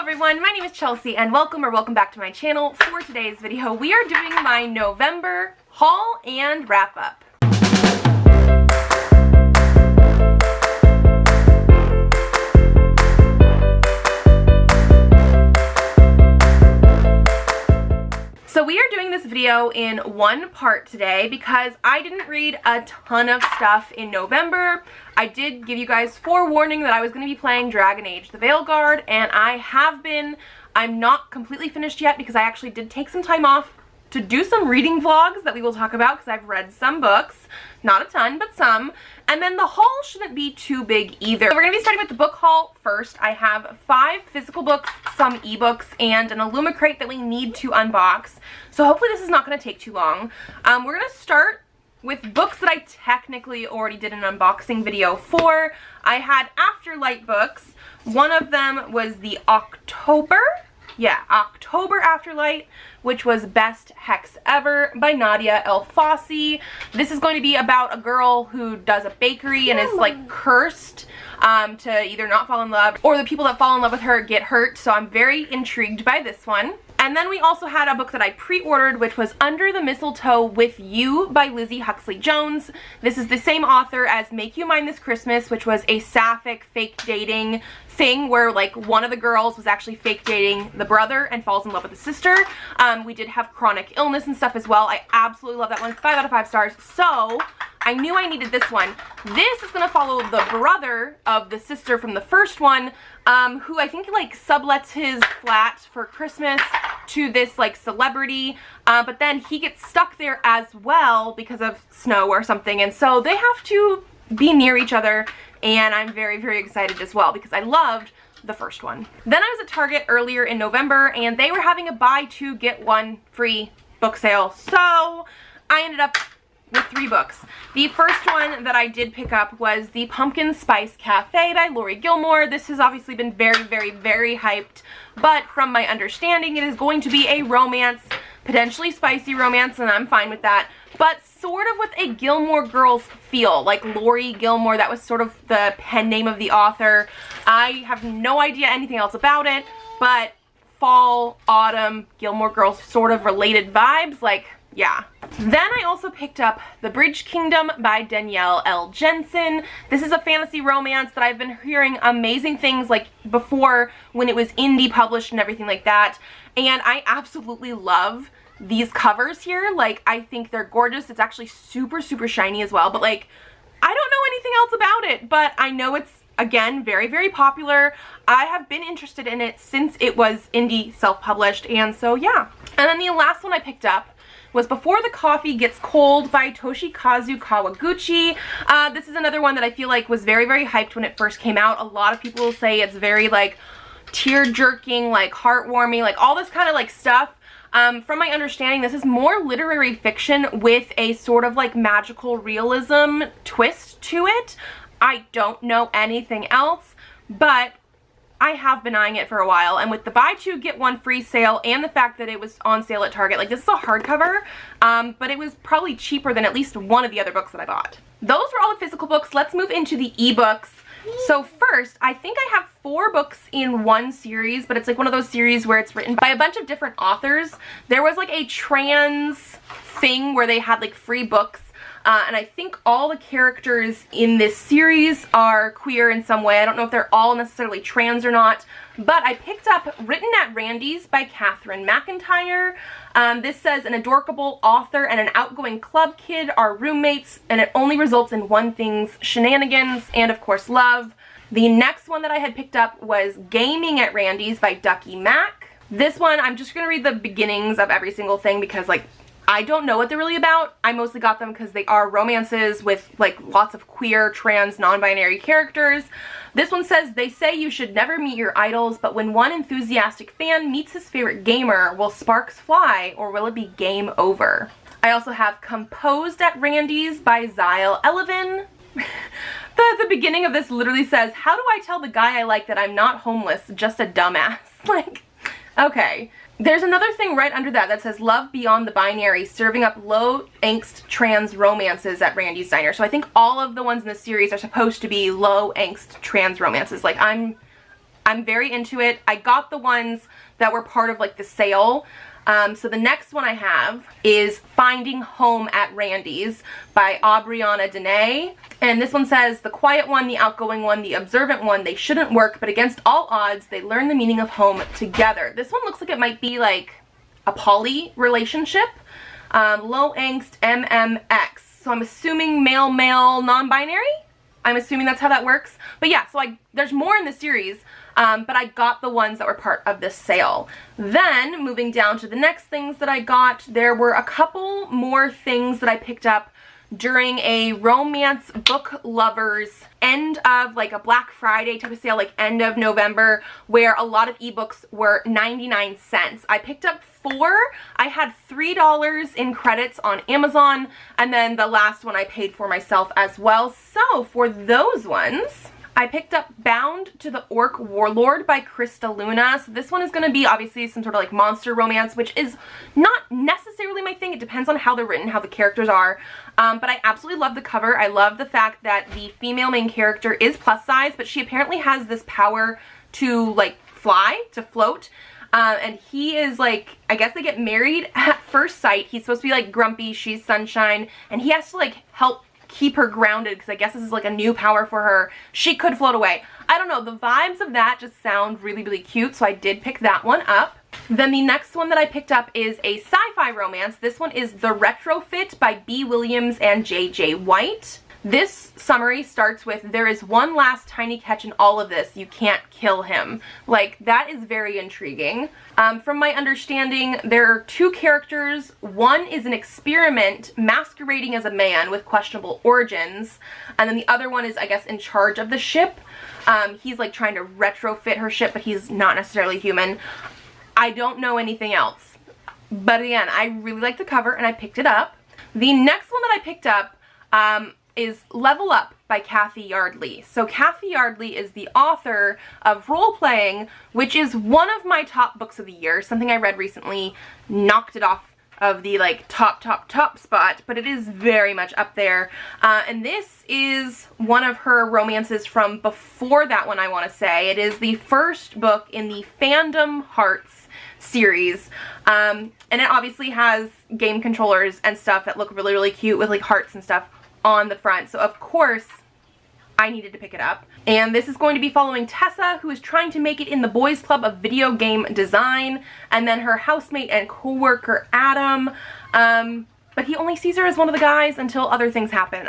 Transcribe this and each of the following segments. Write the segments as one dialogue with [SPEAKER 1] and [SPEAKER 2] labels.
[SPEAKER 1] everyone, my name is Chelsea and welcome back to my channel. For today's video, we are doing my November haul and wrap up. So we are doing this video in one part today because I didn't read a ton of stuff in November. I did give you guys forewarning that I was going to be playing Dragon Age the Veilguard, and I have been. I'm not completely finished yet because I actually did take some time off to do some reading vlogs that we will talk about because I've read some books. Not a ton, but some. And then the haul shouldn't be too big either. So we're going to be starting with the book haul first. I have 5 physical books, some ebooks, and an Illumicrate that we need to unbox. So hopefully this is not going to take too long. We're going to start with books that I technically already did an unboxing video for. I had Afterlight books. One of them was the October Afterlight, which was Best Hex Ever by Nadia El Fassi. This is going to be about a girl who does a bakery and is like cursed to either not fall in love or the people that fall in love with her get hurt. So I'm very intrigued by this one. And then we also had a book that I pre-ordered, which was Under the Mistletoe with You by Lizzie Huxley Jones. This is the same author as Make You Mine This Christmas, which was a sapphic fake dating thing where like one of the girls was actually fake dating the brother and falls in love with the sister. We did have chronic illness and stuff as well. I absolutely love that one. 5 out of 5 stars. So I knew I needed this one. This is going to follow the brother of the sister from the first one, who I think like sublets his flat for Christmas to this like celebrity, but then he gets stuck there as well because of snow or something, and so they have to be near each other, and I'm very, very excited as well because I loved the first one. Then I was at Target earlier in November and they were having a buy 2 get 1 free book sale, so I ended up with 3 books. The first one that I did pick up was The Pumpkin Spice Cafe by Lori Gilmore. This has obviously been very, very, very hyped, but from my understanding it is going to be a romance, potentially spicy romance, and I'm fine with that, but sort of with a Gilmore Girls feel, like Lori Gilmore. That was sort of the pen name of the author. I have no idea anything else about it, but fall, autumn, Gilmore Girls sort of related vibes, like, yeah. Then I also picked up The Bridge Kingdom by Danielle L. Jensen. This is a fantasy romance that I've been hearing amazing things like before when it was indie published and everything like that. And I absolutely love these covers here. Like, I think they're gorgeous. It's actually super, super shiny as well. But like, I don't know anything else about it, but I know it's, again, very, very popular. I have been interested in it since it was indie self-published, and so yeah. And then the last one I picked up was Before the Coffee Gets Cold by Toshikazu Kawaguchi. This is another one that I feel like was very, very hyped when it first came out. A lot of people will say it's very like tear-jerking, like heartwarming, like all this kind of like stuff. From my understanding, this is more literary fiction with a sort of like magical realism twist to it. I don't know anything else, but I have been eyeing it for a while, and with the buy 2 get 1 free sale and the fact that it was on sale at Target, like this is a hardcover, but it was probably cheaper than at least one of the other books that I bought. Those were all the physical books. Let's move into the ebooks. So first, I think I have 4 books in one series, but it's like one of those series where it's written by a bunch of different authors. There was like a trans thing where they had like free books. And I think all the characters in this series are queer in some way. I don't know if they're all necessarily trans or not, but I picked up Written at Randy's by Catherine McIntyre. This says, an adorable author and an outgoing club kid are roommates, and it only results in one thing's shenanigans and, of course, love. The next one that I had picked up was Gaming at Randy's by Ducky Mack. This one, I'm just going to read the beginnings of every single thing because, like, I don't know what they're really about. I mostly got them because they are romances with like lots of queer, trans, non-binary characters. This one says, they say you should never meet your idols, but when one enthusiastic fan meets his favorite gamer, will sparks fly or will it be game over? I also have Composed at Randy's by Zyle Elevin. The beginning of this literally says, how do I tell the guy I like that I'm not homeless, just a dumbass? Like, okay. There's another thing right under that that says Love Beyond the Binary, serving up low-angst trans romances at Randy's Diner. So I think all of the ones in this series are supposed to be low-angst trans romances. Like, I'm I'm very into it. I got the ones that were part of like the sale. So the next one I have is Finding Home at Randy's by Aubriana Dene. And this one says, the quiet one, the outgoing one, the observant one, they shouldn't work, but against all odds, they learn the meaning of home together. This one looks like it might be like a poly relationship. Low angst MMX. So I'm assuming male, non-binary? I'm assuming that's how that works. But yeah, so there's more in the series, but I got the ones that were part of this sale. Then, moving down to the next things that I got, there were a couple more things that I picked up during a romance book lovers end of like a Black Friday type of sale, like end of November, where a lot of ebooks were 99 cents. I picked up 4. I had $3 in credits on Amazon, and then the last one I paid for myself as well. So for those ones, I picked up Bound to the Orc Warlord by Krista Luna. So this one is going to be obviously some sort of like monster romance, which is not necessarily my thing. It depends on how they're written, how the characters are. But I absolutely love the cover. I love the fact that the female main character is plus size, but she apparently has this power to like fly, to float. And he is like, I guess they get married at first sight. He's supposed to be like grumpy, she's sunshine, and he has to like help keep her grounded because I guess this is like a new power for her. She could float away. I don't know, the vibes of that just sound really, really cute, so I did pick that one up. Then the next one that I picked up is a sci-fi romance. This one is The Retrofit by B. Williams and J.J. White. This summary starts with, there is one last tiny catch in all of this, you can't kill him. Like, that is very intriguing. From my understanding, there are 2 characters. One is an experiment masquerading as a man with questionable origins, and then the other one is, I guess, in charge of the ship. He's like trying to retrofit her ship, but he's not necessarily human. I don't know anything else. But again, I really like the cover and I picked it up. The next one that I picked up is Level Up by Kathy Yardley. So Kathy Yardley is the author of Role Playing, which is one of my top books of the year. Something I read recently knocked it off of the like top spot, but it is very much up there. And this is one of her romances from before that one, I want to say. It is the first book in the Fandom Hearts series. And it obviously has game controllers and stuff that look really, really cute with like hearts and stuff on the front. So of course I needed to pick it up. And this is going to be following Tessa, who is trying to make it in the boys club of video game design, and then her housemate and co-worker Adam, but he only sees her as one of the guys until other things happen.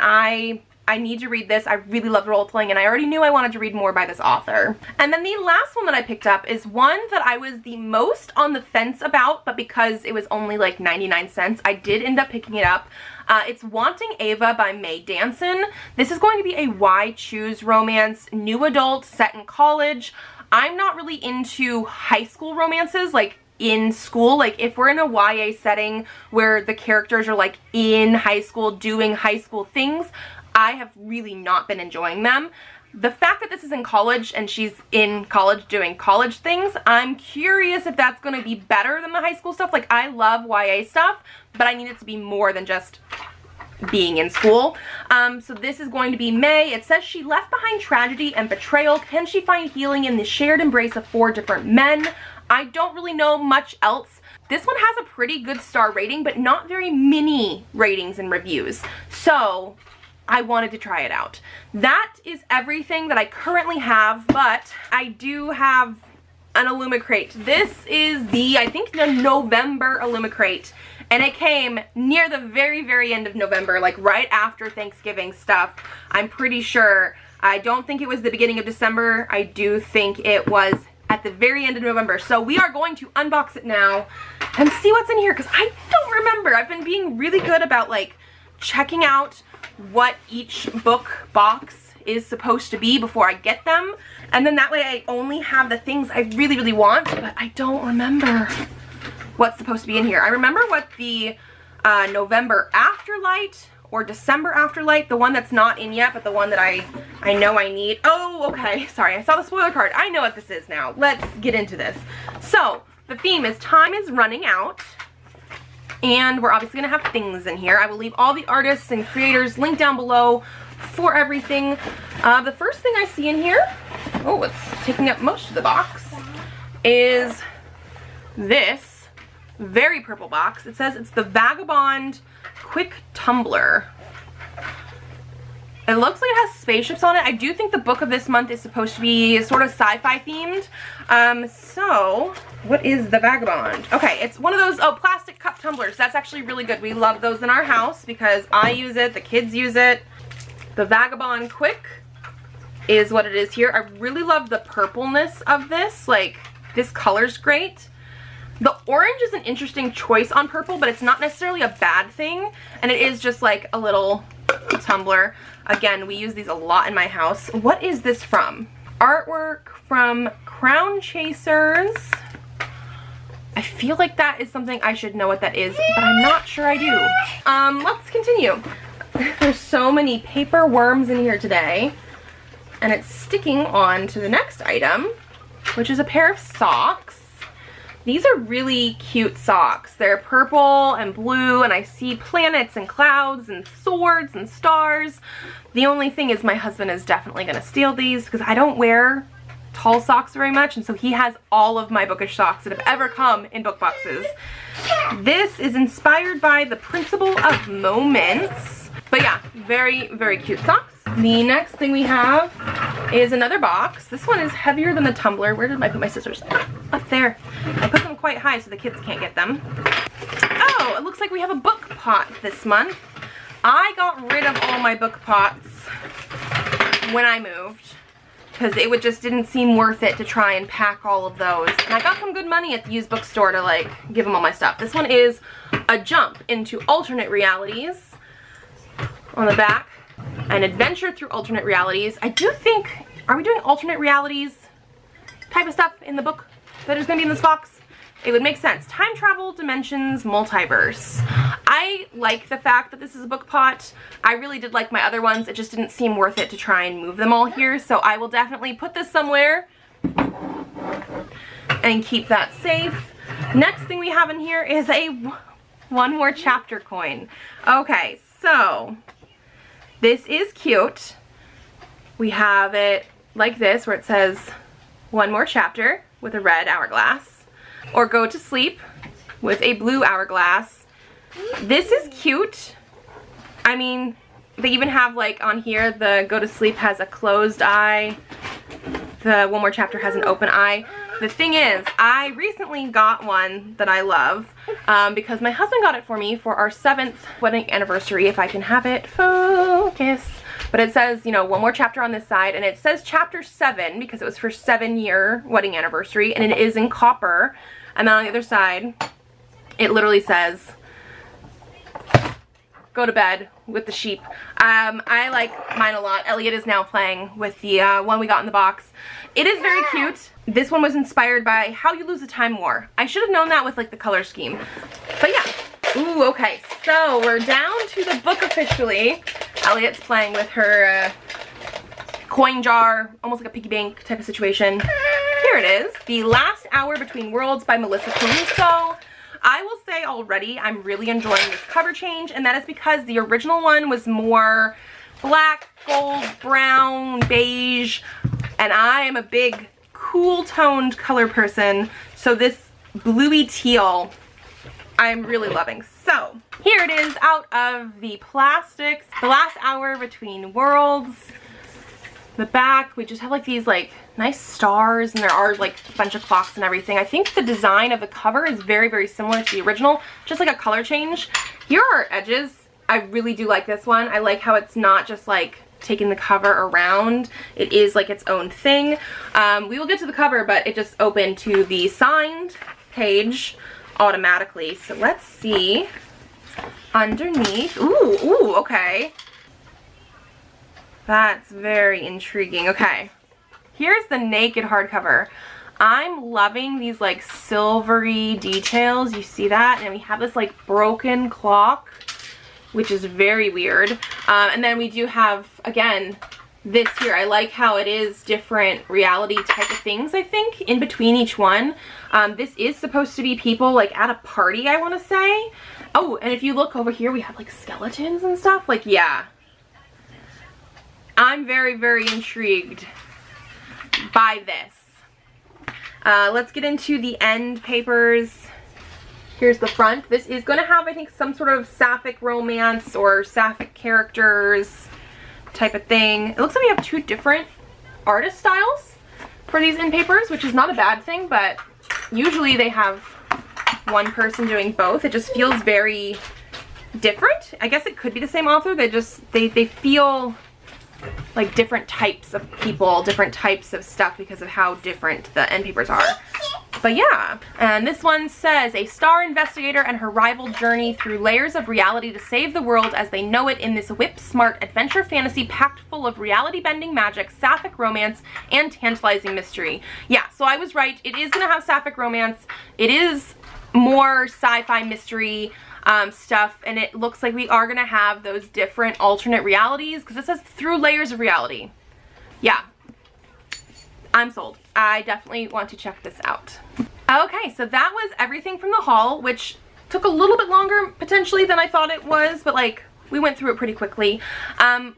[SPEAKER 1] I need to read this. I really love role playing, and I already knew I wanted to read more by this author. And then the last one that I picked up is one that I was the most on the fence about, but because it was only like 99 cents, I did end up picking it up. It's Wanting Ava by Mae Danson. This is going to be a Why Choose romance, new adult, set in college. I'm not really into high school romances, like in school. Like if we're in a YA setting where the characters are like in high school doing high school things, I have really not been enjoying them. The fact that this is in college and she's in college doing college things, I'm curious if that's going to be better than the high school stuff. Like I love YA stuff, but I need it to be more than just being in school. So this is going to be May. It says she left behind tragedy and betrayal. Can she find healing in the shared embrace of 4 different men? I don't really know much else. This one has a pretty good star rating, but not very many ratings and reviews. So I wanted to try it out. That is everything that I currently have, but I do have an Illumicrate. This is I think the November Illumicrate, and it came near the very, very end of November, like right after Thanksgiving stuff. I'm pretty sure. I don't think it was the beginning of December. I do think it was at the very end of November. So we are going to unbox it now and see what's in here, because I don't remember. I've been being really good about like checking out what each book box is supposed to be before I get them, and then that way I only have the things I really, really want, but I don't remember what's supposed to be in here. I remember what the November Afterlight or December Afterlight, the one that's not in yet, but the one that I know I need. Oh, okay, sorry, I saw the spoiler card. I know what this is now. Let's get into this. So the theme is time is running out. And we're obviously going to have things in here. I will leave all the artists and creators linked down below for everything. The first thing I see in here oh, what's taking up most of the box is this very purple box. It says it's the Vagabond Quick Tumbler. It looks like it has spaceships on it. I do think the book of this month is supposed to be sort of sci-fi themed. So what is the Vagabond? Okay, it's one of those, oh, plastic cup tumblers. That's actually really good. We love those in our house because I use it, the kids use it. The Vagabond Quick is what it is here. I really love the purpleness of this. Like, this color's great. The orange is an interesting choice on purple, but it's not necessarily a bad thing. And it is just like a little tumbler. Again, we use these a lot in my house. What is this from? Artwork from Crown Chasers. I feel like that is something I should know what that is, but I'm not sure I do. Let's continue. There's so many paper worms in here today. And it's sticking on to the next item, which is a pair of socks. These are really cute socks. They're purple and blue, and I see planets and clouds and swords and stars. The only thing is my husband is definitely gonna steal these because I don't wear tall socks very much, and so he has all of my bookish socks that have ever come in book boxes. This is inspired by the principle of moments. But yeah, very, very cute socks. The next thing we have is another box. This one is heavier than the tumbler. Where did I put my scissors? Up there. I put them quite high so the kids can't get them. Oh, it looks like we have a book pot this month. I got rid of all my book pots when I moved because it just didn't seem worth it to try and pack all of those. And I got some good money at the used bookstore to like give them all my stuff. This one is a jump into alternate realities on the back. An adventure through alternate realities. I do think, are we doing alternate realities type of stuff in the book that is going to be in this box? It would make sense. Time travel, dimensions, multiverse. I like the fact that this is a book pot. I really did like my other ones. It just didn't seem worth it to try and move them all here. So I will definitely put this somewhere and keep that safe. Next thing we have in here is a one more chapter coin. Okay, so this is cute. We have it like this where it says one more chapter with a red hourglass, or go to sleep with a blue hourglass. This is cute. I mean, they even have like on here the go to sleep has a closed eye. The one more chapter has an open eye. The thing is, I recently got one that I love because my husband got it for me for our 7th wedding anniversary. If I can have it focus. But it says, you know, one more chapter on this side, and it says chapter 7 because it was for 7-year wedding anniversary, and it is in copper. And then on the other side, it literally says, go to bed with the sheep. I like mine a lot. Elliot is now playing with the one we got in the box. It is very cute. This one was inspired by How You Lose a Time War. I should have known that with like the color scheme. But yeah. Ooh, okay. So we're down to the book officially. Elliot's playing with her coin jar, almost like a piggy bank type of situation. Here it is. The Last Hour Between Worlds by Melissa Caruso. I will say already I'm really enjoying this cover change, and that is because the original one was more black, gold, brown, beige, and I am a big cool toned color person, so this bluey teal I'm really loving. So here it is out of the plastics. The Last Hour Between Worlds. The back, we just have like these like nice stars, and there are like a bunch of clocks and everything. I think the design of the cover is very, very similar to the original, just like a color change. Here are our edges. I really do like this one. I like how it's not just like taking the cover around. It is like its own thing. We will get to the cover, but it just opened to the signed page automatically. So let's see underneath. Ooh, okay. That's very intriguing. Okay, here's the naked hardcover. I'm loving these like silvery details. You see that? And we have this like broken clock, which is very weird. And then we do have, again, this here. I like how it is different reality type of things, I think, in between each one. This is supposed to be people like at a party, I want to say. Oh, and if you look over here, we have like skeletons and stuff. Like, yeah. I'm very, very intrigued buy this. Let's get into the end papers. Here's the front. This is going to have, I think, some sort of sapphic romance or sapphic characters type of thing. It looks like we have two different artist styles for these end papers, which is not a bad thing, but usually they have one person doing both. It just feels very different. I guess it could be the same author. They feel like different types of people, different types of stuff because of how different the end papers are. But yeah, and this one says, a star investigator and her rival journey through layers of reality to save the world as they know it in this whip-smart adventure fantasy packed full of reality-bending magic, sapphic romance, and tantalizing mystery. Yeah, so I was right. It is going to have sapphic romance. It is more sci-fi mystery stuff, and it looks like we are going to have those different alternate realities, because it says through layers of reality. Yeah, I'm sold. I definitely want to check this out. Okay, so that was everything from the haul, which took a little bit longer potentially than I thought it was, but like we went through it pretty quickly.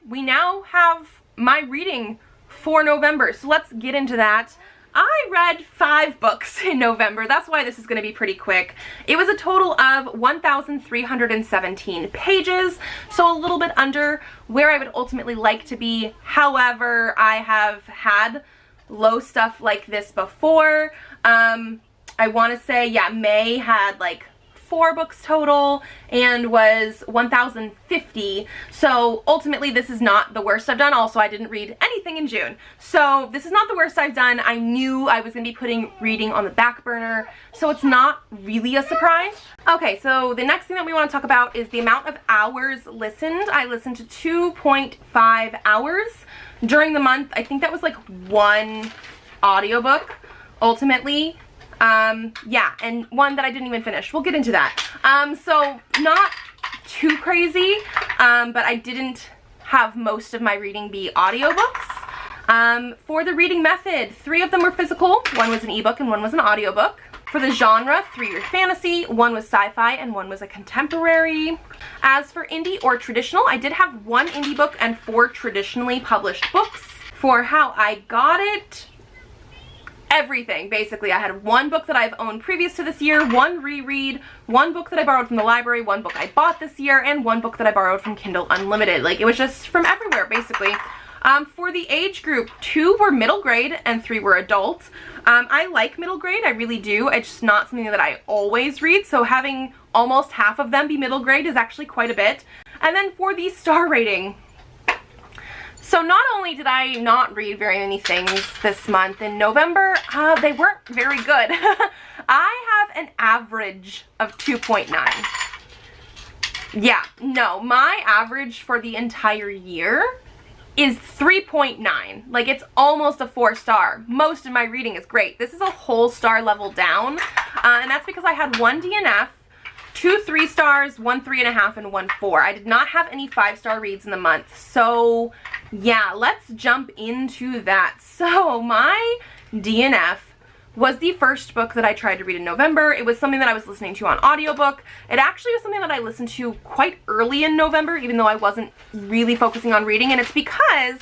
[SPEAKER 1] We now have my reading for November, so let's get into that. I read 5 books in November. That's why this is going to be pretty quick. It was a total of 1,317 pages, so a little bit under where I would ultimately like to be. However, I have had low stuff like this before. I want to say, yeah, May had like 4 books total and was 1,050. So ultimately this is not the worst I've done. Also, I didn't read anything in June. So this is not the worst I've done. I knew I was going to be putting reading on the back burner, so it's not really a surprise. Okay, so the next thing that we want to talk about is the amount of hours listened. I listened to 2.5 hours during the month. I think that was like 1 audiobook ultimately. Yeah, and 1 that I didn't even finish. We'll get into that. So not too crazy, but I didn't have most of my reading be audiobooks. For the reading method, 3 of them were physical, 1 was an ebook and 1 was an audiobook. For the genre, 3 were fantasy, 1 was sci-fi, and 1 was a contemporary. As for indie or traditional, I did have 1 indie book and 4 traditionally published books. For how I got it, everything, basically. I had 1 book that I've owned previous to this year, 1 reread, 1 book that I borrowed from the library, 1 book I bought this year, and 1 book that I borrowed from Kindle Unlimited. Like, it was just from everywhere, basically. For the age group, 2 were middle grade and 3 were adult. I like middle grade, I really do. It's just not something that I always read, so having almost half of them be middle grade is actually quite a bit. And then for the star rating, so not only did I not read very many things this month in November, they weren't very good. I have an average of 2.9. Yeah, no, my average for the entire year is 3.9. Like, it's almost a 4-star. Most of my reading is great. This is a whole star level down, and that's because I had 1 DNF, 2 3 stars, 1 3.5, and 1 4. I did not have any 5-star reads in the month. So yeah, let's jump into that. So my DNF was the first book that I tried to read in November. It was something that I was listening to on audiobook. It actually was something that I listened to quite early in November, even though I wasn't really focusing on reading, and it's because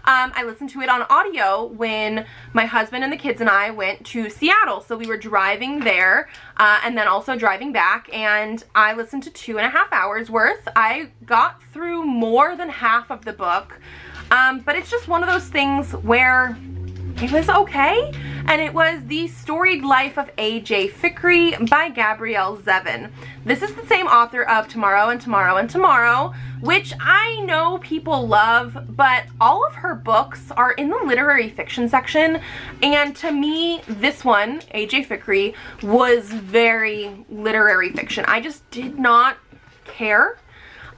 [SPEAKER 1] I listened to it on audio when my husband and the kids and I went to Seattle. So we were driving there and then also driving back, and I listened to 2.5 hours worth. I got through more than half of the book, but it's just one of those things where it was okay. And it was The Storied Life of A.J. Fikry by Gabrielle Zevin. This is the same author of Tomorrow and Tomorrow and Tomorrow, which I know people love, but all of her books are in the literary fiction section, and to me, this one, A.J. Fikry, was very literary fiction. I just did not care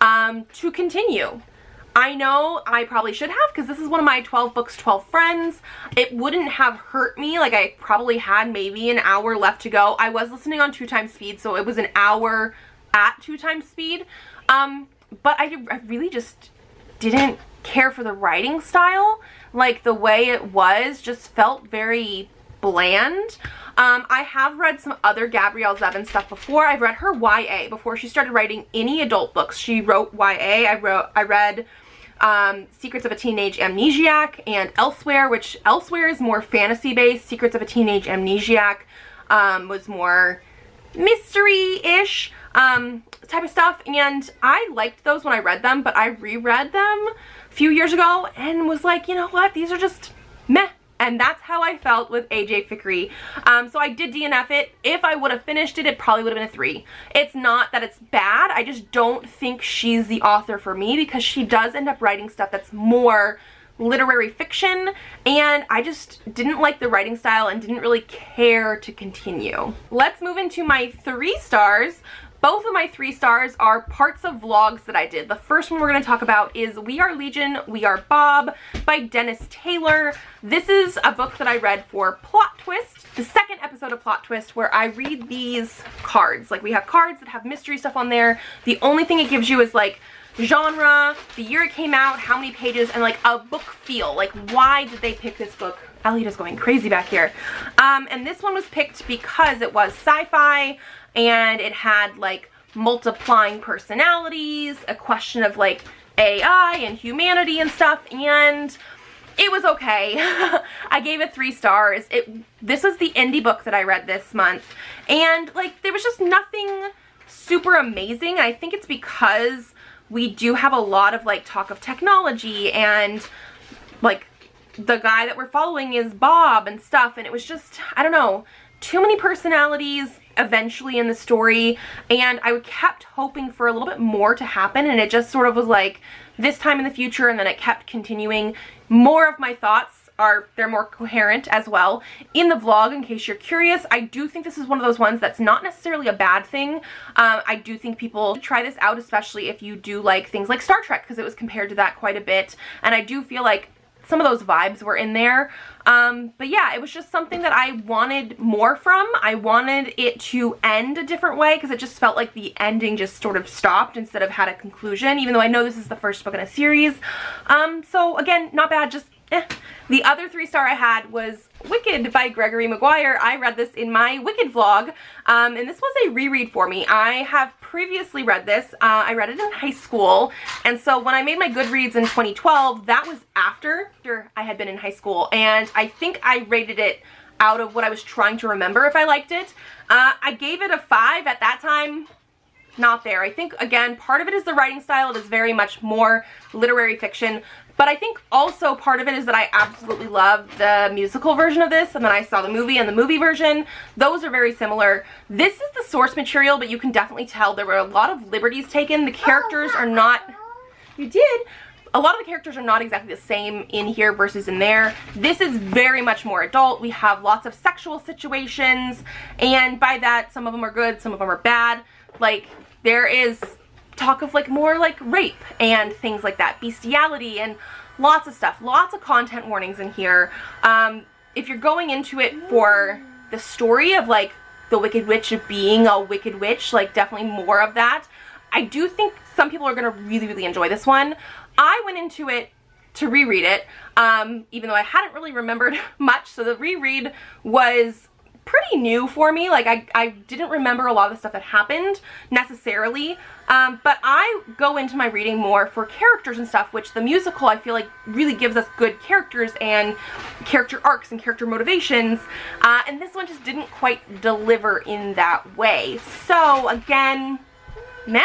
[SPEAKER 1] to continue. I know I probably should have, because this is one of my 12 books, 12 friends. It wouldn't have hurt me. Like, I probably had maybe an hour left to go. I was listening on 2 times speed, so it was an hour at 2 times speed. But I really just didn't care for the writing style. Like, the way it was just felt very bland. I have read some other Gabrielle Zevin stuff before. I've read her YA before she started writing any adult books. She wrote YA. I read Secrets of a Teenage Amnesiac, and Elsewhere, which Elsewhere is more fantasy based. Secrets of a Teenage Amnesiac was more mystery-ish type of stuff, and I liked those when I read them, but I reread them a few years ago and was like, you know what, these are just meh. And that's how I felt with AJ Fikry. So I did DNF it. If I would have finished it, it probably would have been a 3. It's not that it's bad, I just don't think she's the author for me, because she does end up writing stuff that's more literary fiction, and I just didn't like the writing style and didn't really care to continue. Let's move into my 3 stars. Both of my 3 stars are parts of vlogs that I did. The first one we're going to talk about is We Are Legion, We Are Bob by Dennis Taylor. This is a book that I read for Plot Twist, the second episode of Plot Twist, where I read these cards. Like, we have cards that have mystery stuff on there. The only thing it gives you is like genre, the year it came out, how many pages, and like a book feel. Like, why did they pick this book? Elliot is going crazy back here. And this one was picked because it was sci-fi, and it had like multiplying personalities, a question of like AI and humanity and stuff, and it was okay. I gave it 3 stars. This was the indie book that I read this month, and like there was just nothing super amazing. I think it's because we do have a lot of like talk of technology, and like the guy that we're following is Bob and stuff, and it was just, I don't know, too many personalities eventually in the story, and I kept hoping for a little bit more to happen, and it just sort of was like this time in the future, and then it kept continuing. More of my thoughts they're more coherent as well in the vlog, in case you're curious. I do think this is one of those ones that's not necessarily a bad thing. I do think people should try this out, especially if you do like things like Star Trek, because it was compared to that quite a bit, and I do feel like some of those vibes were in there. But yeah, it was just something that I wanted more from. I wanted it to end a different way, because it just felt like the ending just sort of stopped instead of had a conclusion, even though I know this is the first book in a series. So again, not bad, just eh. The other 3-star I had was Wicked by Gregory Maguire. I read this in my Wicked vlog, and this was a reread for me. I have previously read this. I read it in high school, and so when I made my Goodreads in 2012, that was after I had been in high school, and I think I rated it out of what I was trying to remember if I liked it. I gave it a 5 at that time. Not there. I think, again, part of it is the writing style. It is very much more literary fiction, but I think also part of it is that I absolutely love the musical version of this, and then I saw the movie and the movie version. Those are very similar. This is the source material, but you can definitely tell there were a lot of liberties taken. The characters are not... You did? A lot of the characters are not exactly the same in here versus in there. This is very much more adult. We have lots of sexual situations, and by that, some of them are good, some of them are bad. Like, there is talk of like more like rape and things like that, bestiality, and lots of stuff, lots of content warnings in here. If you're going into it for the story of like the Wicked Witch of being a Wicked Witch, like definitely more of that. I do think some people are gonna really enjoy this one. I went into it to reread it, even though I hadn't really remembered much, so the reread was pretty new for me. Like, I didn't remember a lot of the stuff that happened necessarily, but I go into my reading more for characters and stuff, which the musical I feel like really gives us good characters and character arcs and character motivations, and this one just didn't quite deliver in that way. So again, meh.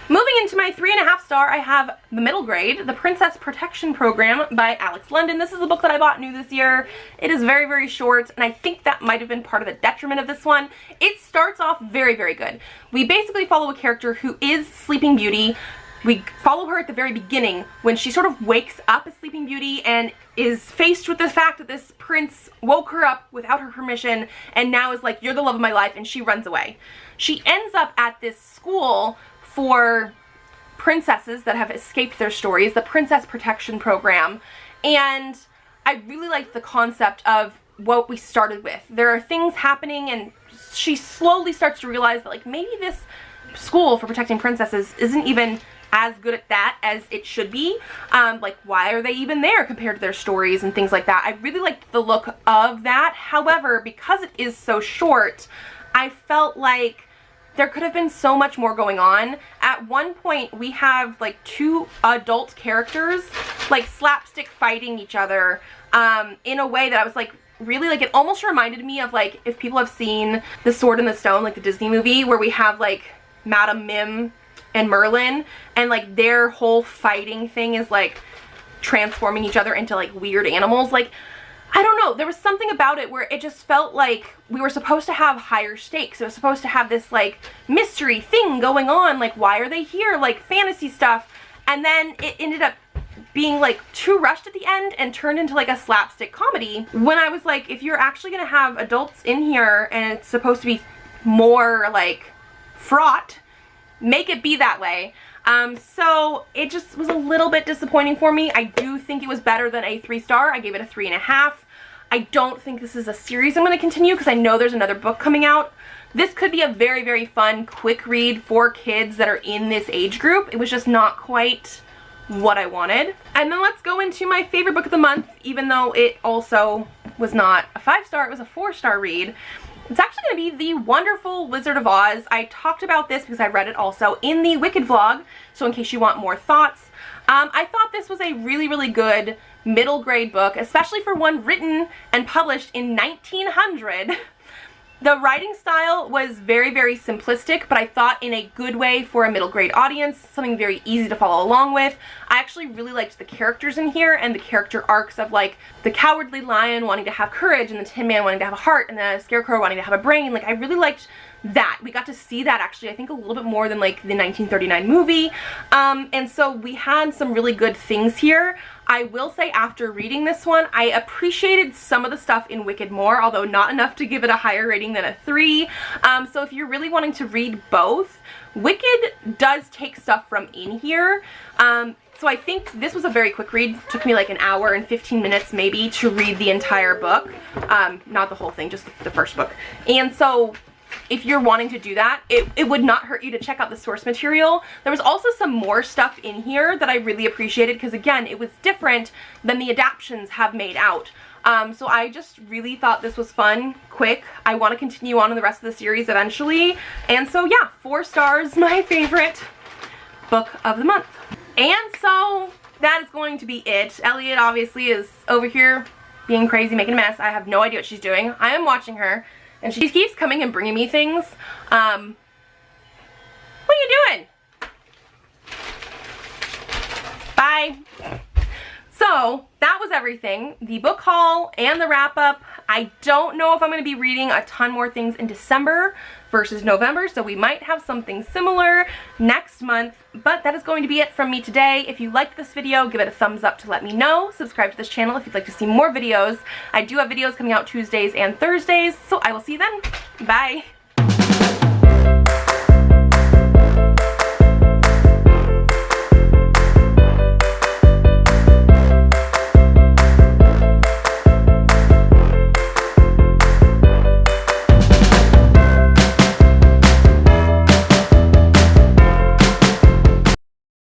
[SPEAKER 1] Moving into my 3.5 star, I have The Middle Grade, The Princess Protection Program by Alex London. This is a book that I bought new this year. It is very short, and I think that might have been part of the detriment of this one. It starts off very good. We basically follow a character who is Sleeping Beauty. We follow her at the very beginning when she sort of wakes up as Sleeping Beauty and is faced with the fact that this prince woke her up without her permission and now is like, you're the love of my life, and she runs away. She ends up at this school for princesses that have escaped their stories, the Princess Protection Program, and I really liked the concept of what we started with. There are things happening, and she slowly starts to realize that like maybe this school for protecting princesses isn't even as good at that as it should be. Like, why are they even there compared to their stories and things like that? I really liked the look of that. However, because it is so short, I felt like there could have been so much more going on. At one point, we have like 2 adult characters like slapstick fighting each other in a way that I was like, really, like, it almost reminded me of like, if people have seen The Sword in the Stone, like the Disney movie, where we have like Madame Mim and Merlin, and like their whole fighting thing is like transforming each other into like weird animals. Like, I don't know, there was something about it where it just felt like we were supposed to have higher stakes. It was supposed to have this like mystery thing going on, like why are they here, like fantasy stuff, and then it ended up being like too rushed at the end and turned into like a slapstick comedy, when I was like, if you're actually gonna have adults in here and it's supposed to be more like fraught, make it be that way. So it just was a little bit disappointing for me. I do think it was better than a 3-star. I gave it a 3.5. I don't think this is a series I'm going to continue because I know there's another book coming out. This could be a very, very fun, quick read for kids that are in this age group. It was just not quite what I wanted. And then let's go into my favorite book of the month, even though it also was not a 5-star, it was a 4-star read. It's actually going to be The Wonderful Wizard of Oz. I talked about this because I read it also in the Wicked vlog, so in case you want more thoughts. I thought this was a really, really good middle grade book, especially for one written and published in 1900. The writing style was very, very simplistic, but I thought in a good way for a middle grade audience, something very easy to follow along with. I actually really liked the characters in here and the character arcs of like the Cowardly Lion wanting to have courage and the Tin Man wanting to have a heart and the Scarecrow wanting to have a brain. Like, I really liked that. We got to see that actually, I think, a little bit more than like the 1939 movie. And so we had some really good things here. I will say after reading this one, I appreciated some of the stuff in Wicked more, although not enough to give it a higher rating than a 3. So if you're really wanting to read both, Wicked does take stuff from in here. So I think this was a very quick read. It took me like an hour and 15 minutes maybe to read the entire book. Not the whole thing, just the first book. And so if you're wanting to do that, it would not hurt you to check out the source material. There was also some more stuff in here that I really appreciated because, again, it was different than the adaptions have made out. So I just really thought this was fun, quick. I want to continue on in the rest of the series eventually. And so yeah, 4 stars, my favorite book of the month. And so that is going to be it. Elliot obviously is over here being crazy, making a mess. I have no idea what she's doing. I am watching her. And she keeps coming and bringing me things. What are you doing? Bye. So that was everything. The book haul and the wrap up. I don't know if I'm going to be reading a ton more things in December versus November, so we might have something similar next month. But that is going to be it from me today. If you liked this video, give it a thumbs up to let me know. Subscribe to this channel if you'd like to see more videos. I do have videos coming out Tuesdays and Thursdays, so I will see you then. Bye.